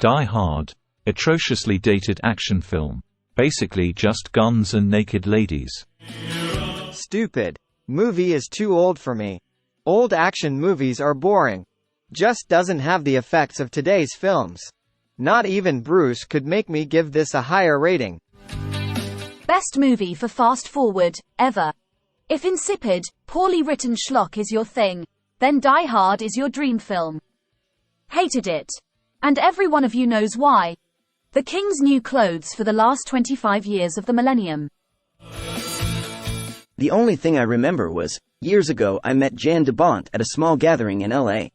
Die Hard. Atrociously dated action film. Basically just guns and naked ladies. Stupid. Movie is too old for me. Old action movies are boring. Just doesn't have the effects of today's films. Not even Bruce could make me give this a higher rating. Best movie for fast forward, ever. If insipid, poorly written schlock is your thing, then Die Hard is your dream film. Hated it. And every one of you knows why. The King's new clothes for the last 25 years of the millennium. The only thing I remember was, years ago I met Jan de Bont at a small gathering in LA.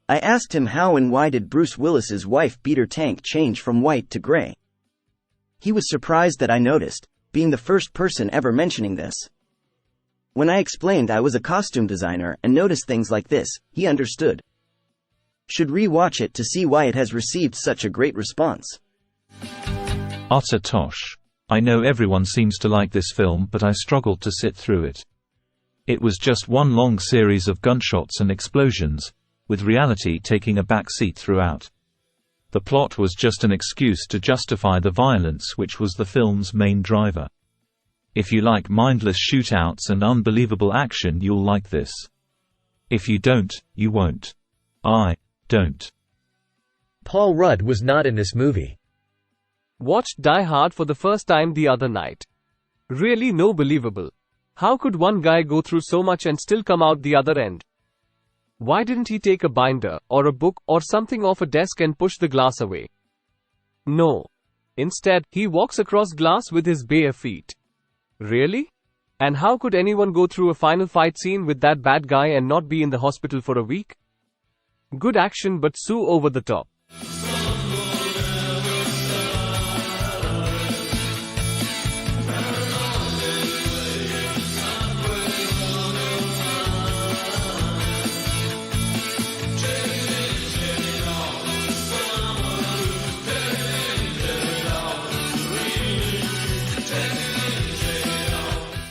I asked him how and why did Bruce Willis's wife beat her tank change from white to gray. He was surprised that I noticed, being the first person ever mentioning this. When I explained I was a costume designer and noticed things like this, he understood. Should re-watch it to see why it has received such a great response. Utter tosh. I know everyone seems to like this film, but I struggled to sit through it. It was just one long series of gunshots and explosions, with reality taking a back seat throughout. The plot was just an excuse to justify the violence, which was the film's main driver. If you like mindless shootouts and unbelievable action, you'll like this. If you don't, you won't. I don't. Paul Rudd was not in this movie. Watched Die Hard for the first time the other night. Really no believable. How could one guy go through so much and still come out the other end? Why didn't he take a binder, or a book, or something off a desk and push the glass away? No. Instead, he walks across glass with his bare feet. Really? And how could anyone go through a final fight scene with that bad guy and not be in the hospital for a week? Good action but so over the top.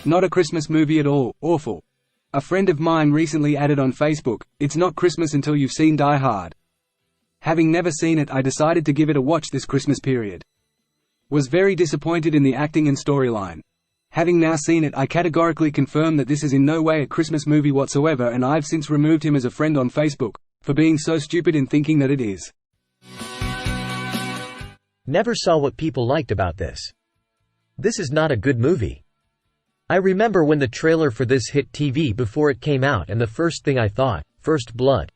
Not a Christmas movie at all, awful. A friend of mine recently added on Facebook, "It's not Christmas until you've seen Die Hard." Having never seen it, I decided to give it a watch this Christmas period. Was very disappointed in the acting and storyline. Having now seen it, I categorically confirm that this is in no way a Christmas movie whatsoever, and I've since removed him as a friend on Facebook, for being so stupid in thinking that it is. Never saw what people liked about this. This is not a good movie. I remember when the trailer for this hit TV before it came out, and the first thing I thought, First Blood.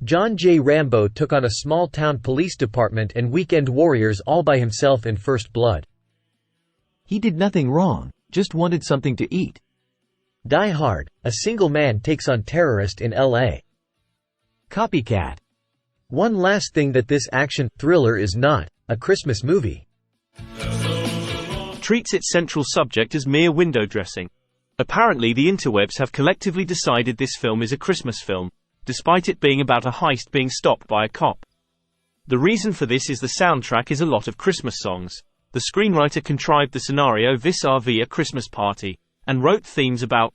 John J. Rambo took on a small-town police department and weekend warriors all by himself in First Blood. He did nothing wrong, just wanted something to eat. Die Hard, a single man takes on terrorist in L.A. Copycat. One last thing that this action thriller is not, a Christmas movie. Treats its central subject as mere window dressing. Apparently the interwebs have collectively decided this film is a Christmas film, despite it being about a heist being stopped by a cop. The reason for this is the soundtrack is a lot of Christmas songs. The screenwriter contrived the scenario vis-a-vis a Christmas party, and wrote themes about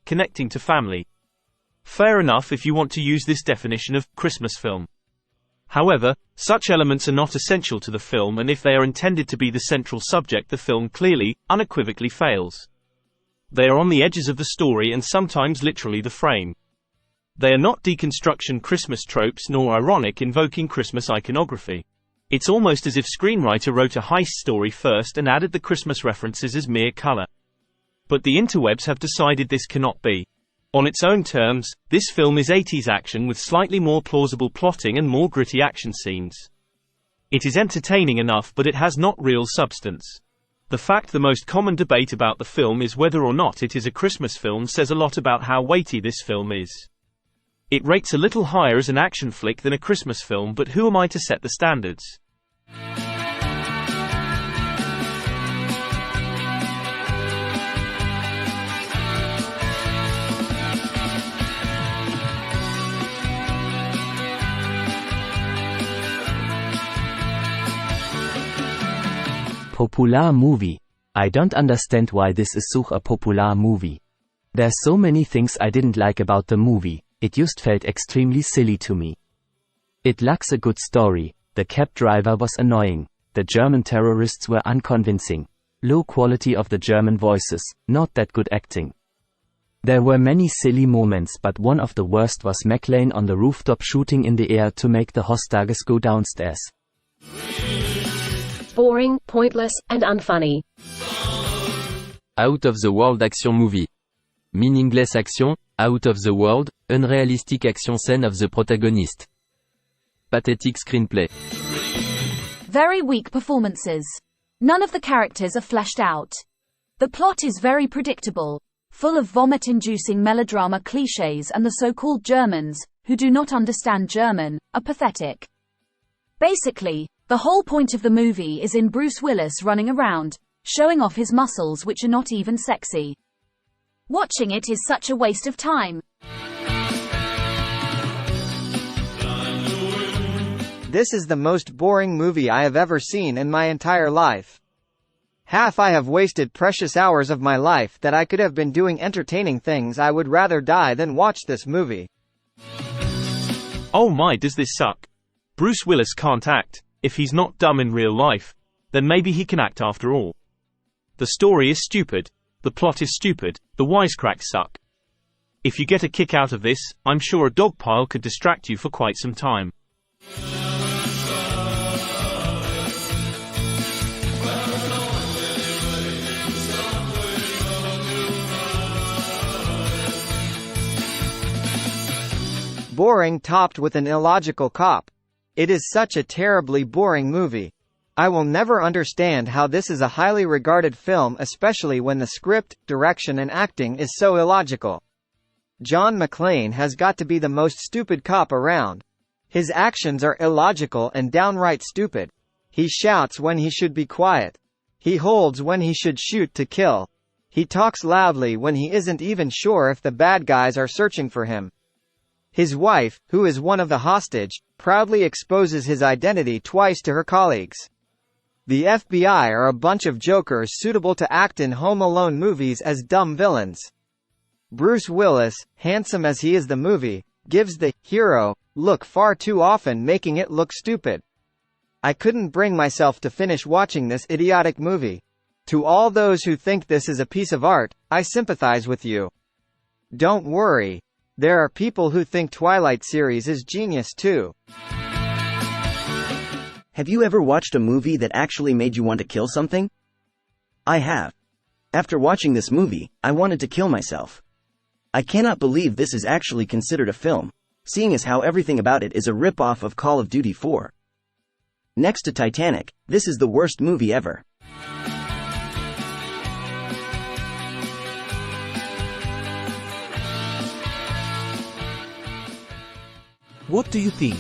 connecting to family. Fair enough if you want to use this definition of Christmas film. However, such elements are not essential to the film, and if they are intended to be the central subject, the film clearly, unequivocally fails. They are on the edges of the story and sometimes literally the frame. They are not deconstruction Christmas tropes nor ironic invoking Christmas iconography. It's almost as if screenwriter wrote a heist story first and added the Christmas references as mere color. But the interwebs have decided this cannot be. On its own terms, this film is 80s action with slightly more plausible plotting and more gritty action scenes. It is entertaining enough, but it has not real substance. The fact the most common debate about the film is whether or not it is a Christmas film says a lot about how weighty this film is. It rates a little higher as an action flick than a Christmas film, but who am I to set the standards? Popular movie. I don't understand why this is such a popular movie. There's so many things I didn't like about the movie, it just felt extremely silly to me. It lacks a good story, the cab driver was annoying, the German terrorists were unconvincing. Low quality of the German voices, not that good acting. There were many silly moments, but one of the worst was McLean on the rooftop shooting in the air to make the hostages go downstairs. Boring, pointless, and unfunny. Out of the world action movie. Meaningless action, out of the world, unrealistic action scene of the protagonist. Pathetic screenplay. Very weak performances. None of the characters are fleshed out. The plot is very predictable, full of vomit-inducing melodrama clichés, and the so-called Germans, who do not understand German, are pathetic. Basically, the whole point of the movie is in Bruce Willis running around, showing off his muscles which are not even sexy. Watching it is such a waste of time. This is the most boring movie I have ever seen in my entire life. I have wasted precious hours of my life that I could have been doing entertaining things. I would rather die than watch this movie. Oh my, does this suck. Bruce Willis can't act. If he's not dumb in real life, then maybe he can act after all. The story is stupid. The plot is stupid. The wisecracks suck. If you get a kick out of this, I'm sure a dog pile could distract you for quite some time. Boring topped with an illogical cop. It is such a terribly boring movie. I will never understand how this is a highly regarded film, especially when the script, direction and acting is so illogical. John McClane has got to be the most stupid cop around. His actions are illogical and downright stupid. He shouts when he should be quiet. He holds when he should shoot to kill. He talks loudly when he isn't even sure if the bad guys are searching for him. His wife, who is one of the hostage, proudly exposes his identity twice to her colleagues. The FBI are a bunch of jokers suitable to act in Home Alone movies as dumb villains. Bruce Willis, handsome as he is the movie, gives the hero look far too often, making it look stupid. I couldn't bring myself to finish watching this idiotic movie. To all those who think this is a piece of art, I sympathize with you. Don't worry. There are people who think Twilight series is genius too. Have you ever watched a movie that actually made you want to kill something? I have. After watching this movie, I wanted to kill myself. I cannot believe this is actually considered a film, seeing as how everything about it is a rip-off of Call of Duty 4. Next to Titanic, this is the worst movie ever. What do you think?